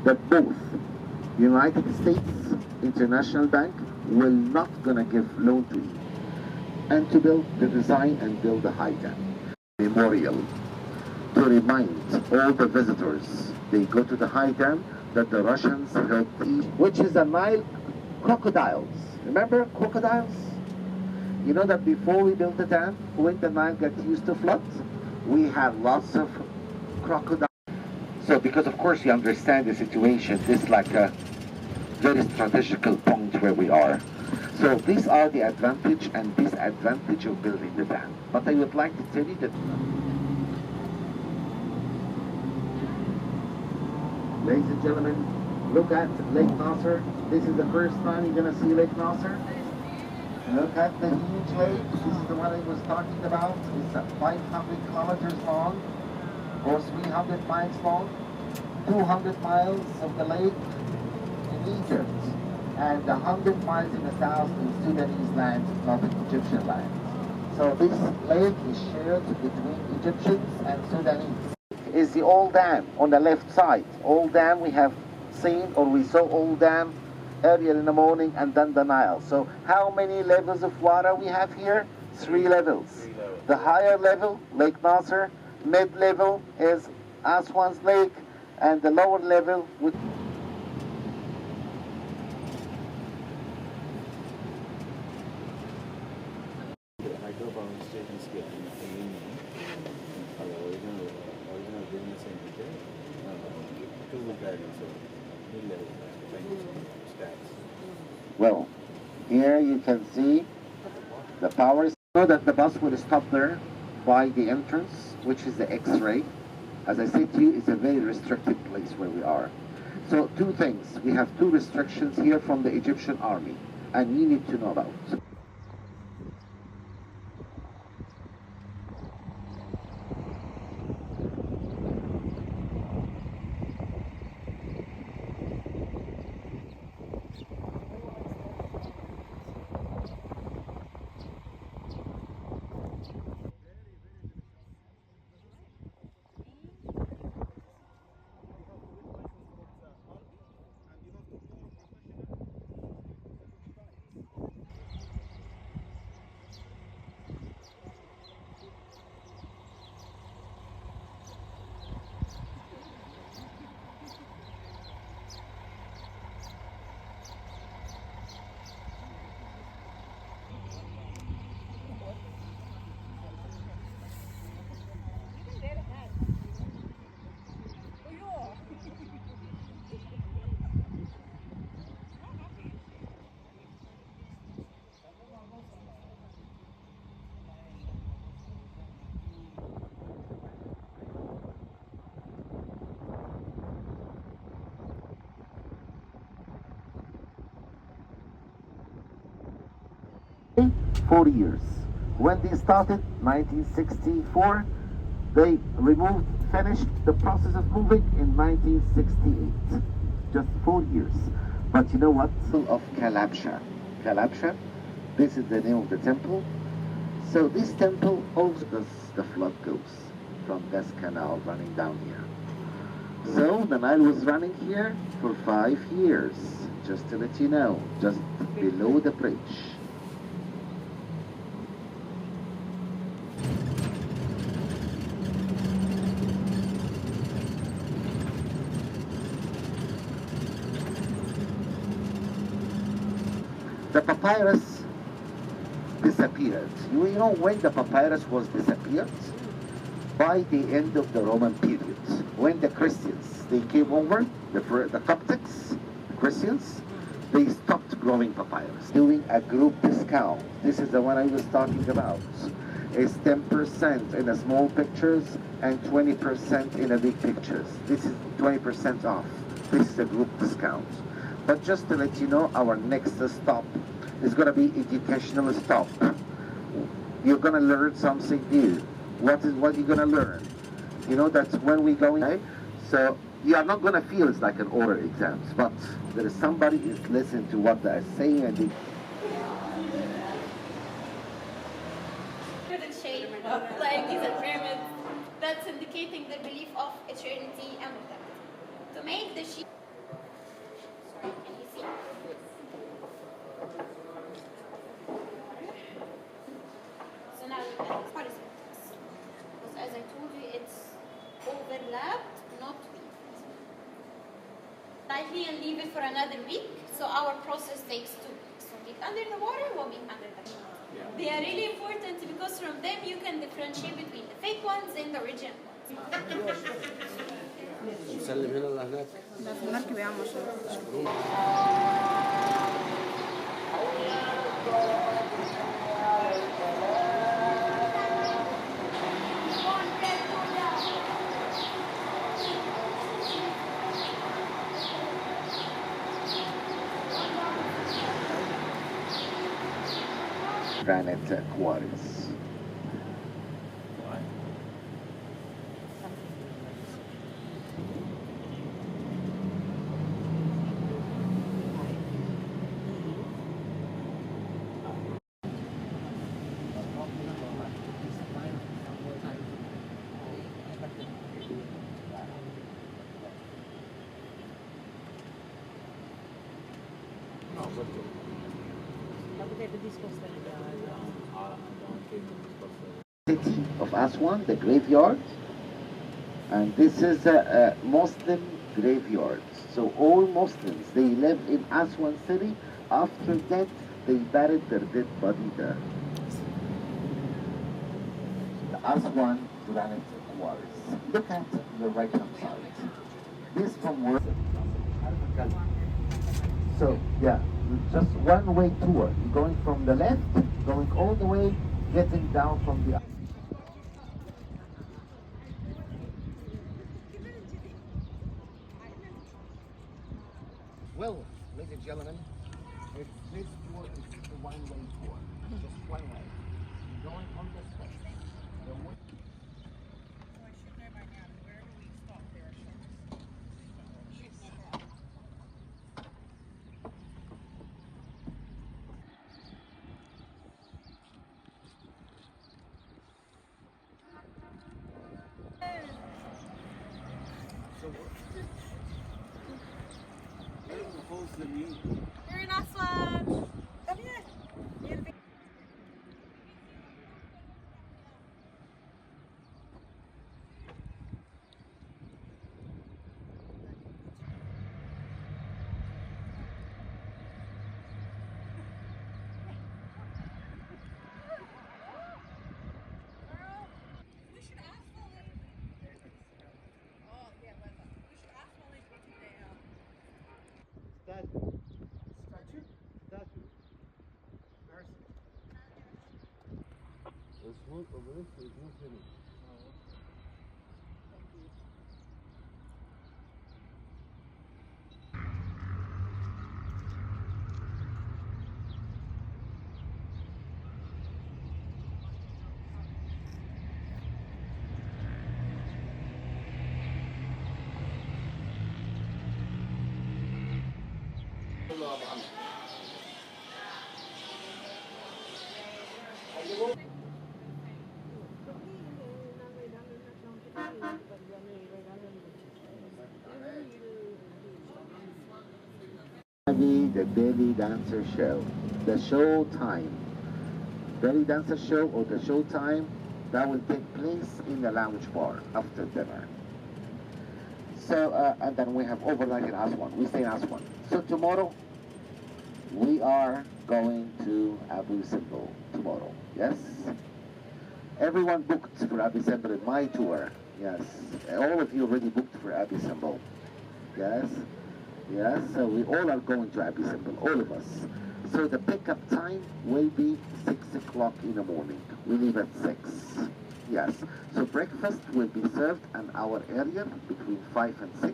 that both United States International Bank will not gonna give loan to you and to build the design and build the high dam memorial to remind all the visitors they go to the high dam that the Russians helped Egypt, which is the Nile crocodiles. Remember crocodiles? You know that before we built the dam, when the Nile got used to flood, we had lots of crocodiles. So because of course you understand the situation, this is like a very strategical point where we are. So these are the advantage and disadvantage of building the dam. But I would like to tell you that, ladies and gentlemen, look at Lake Nasser. This is the first time you're going to see Lake Nasser. Look at the huge lake. This is the one I was talking about. It's 500 kilometers long, or 300 miles long. 200 miles of the lake in Egypt, and 100 miles in the south in Sudanese land, not in Egyptian land. So this lake is shared between Egyptians and Sudanese. Is the old dam on the left side. Old dam we have seen, or we saw old dam earlier in the morning, and then the Nile. So how many levels of water we have here? 3 levels. The higher level, Lake Nasser, mid-level is Aswan's Lake, and the lower level would... Well, here you can see the power. You know that the bus will stop there by the entrance, which is the X-ray. As I said to you, it's a very restricted place where we are. So 2 things. We have 2 restrictions here from the Egyptian army, and you need to know about. For years. When they started, 1964, they finished the process of moving in 1968. Just 4 years. But you know what? Of Kalabsha. Kalabsha, this is the name of the temple. So this temple also the flood goes from this canal running down here. So the Nile was running here for 5 years, just to let you know, just below the bridge. The papyrus disappeared. You know when the papyrus was disappeared? By the end of the Roman period. When the Christians, they came over, the Coptics, the Christians, they stopped growing papyrus. Doing a group discount. This is the one I was talking about. It's 10% in the small pictures and 20% in the big pictures. This is 20% off. This is a group discount. But just to let you know, our next stop is going to be educational stop. You're going to learn something new. What are you going to learn? You know that when we go in, so you are not going to feel it's like an oral exams, but there is somebody is listening to what they're saying and they... The shape, like these are pyramids, that's indicating the belief of eternity and of death. To make the sheep slightly and leave it for another week. So our process takes 2 weeks. 1 week under the water, 1 week under the water. Yeah. They are really important because from them you can differentiate between the fake ones and the original ones. نسلم هنا ولا هناك؟ لا في المركب يا عم عشان granite quarries. City of Aswan, the graveyard, and this is a Muslim graveyard. So all Muslims, they live in Aswan city. After death, they buried their dead body there. The Aswan granite quarries. Look at the right hand side. This from where? So yeah, just one-way tour. You're going from the left, going all the way, getting down from the. Well, ladies and gentlemen, if this tour is just a one-way tour, just one way, you're going on this way. The way. We're in Aswan. Come here. Statue? Statue. Aswan Obelisk is not here. The belly dancer show, the show time. Belly dancer show or the show time that will take place in the lounge bar after dinner. So and then we have overnight in Aswan. We stay in Aswan. So tomorrow we are going to Abu Simbel tomorrow. Yes. Everyone booked for Abu Simbel in my tour. Yes. All of you already booked for Abu Simbel. Yes. Yes, so we all are going to Abu Simbel, all of us. So the pickup time will be 6 o'clock in the morning. We leave at 6. Yes, so breakfast will be served an hour earlier, between 5 and 6.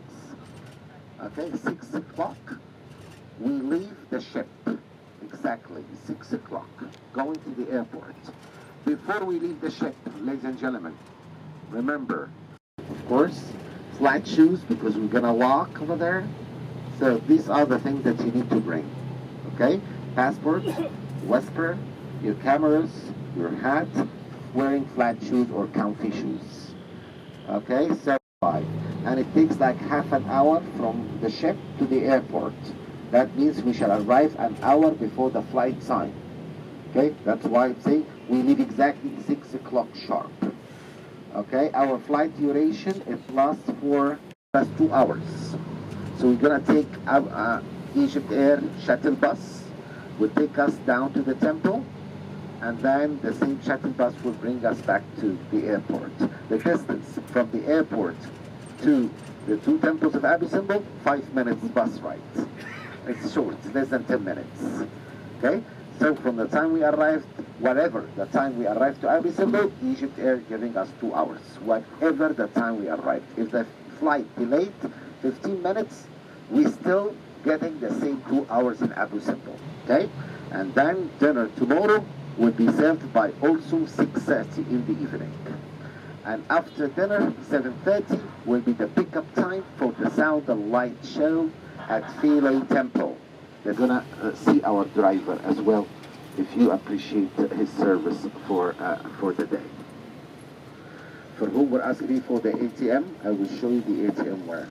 Okay, 6 o'clock, we leave the ship. Exactly, 6 o'clock, going to the airport. Before we leave the ship, ladies and gentlemen, remember, of course, flat shoes, because we're gonna walk over there. So these are the things that you need to bring, okay? Passport, whisper, your cameras, your hat, wearing flat shoes or comfy shoes, okay? So 5, and it takes like half an hour from the ship to the airport. That means we shall arrive an hour before the flight time, okay? That's why I'm saying we leave exactly 6 o'clock sharp, okay? Our flight duration, it lasts for just 2 hours. So we're gonna take Egypt Air shuttle bus, will take us down to the temple, and then the same shuttle bus will bring us back to the airport. The distance from the airport to the two temples of Abu Simbel, 5 minutes bus ride. It's short, less than 10 minutes. Okay? So from the time we arrived, whatever the time we arrived to Abu Simbel, Egypt Air giving us 2 hours, whatever the time we arrived. If the flight delayed 15 minutes, we still getting the same 2 hours in Abu Simbel. Okay? And then dinner tomorrow will be served by also 6:30 in the evening. And after dinner, 7:30 will be the pickup time for the sound and light show at Philae Temple. They're gonna see our driver as well, if you appreciate his service for the day. For whom were asking for the ATM, I will show you the ATM where.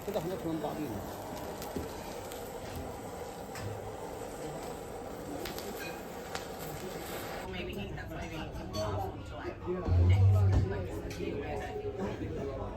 كده هناك من بعضينا. Maybe that's maybe off until I next.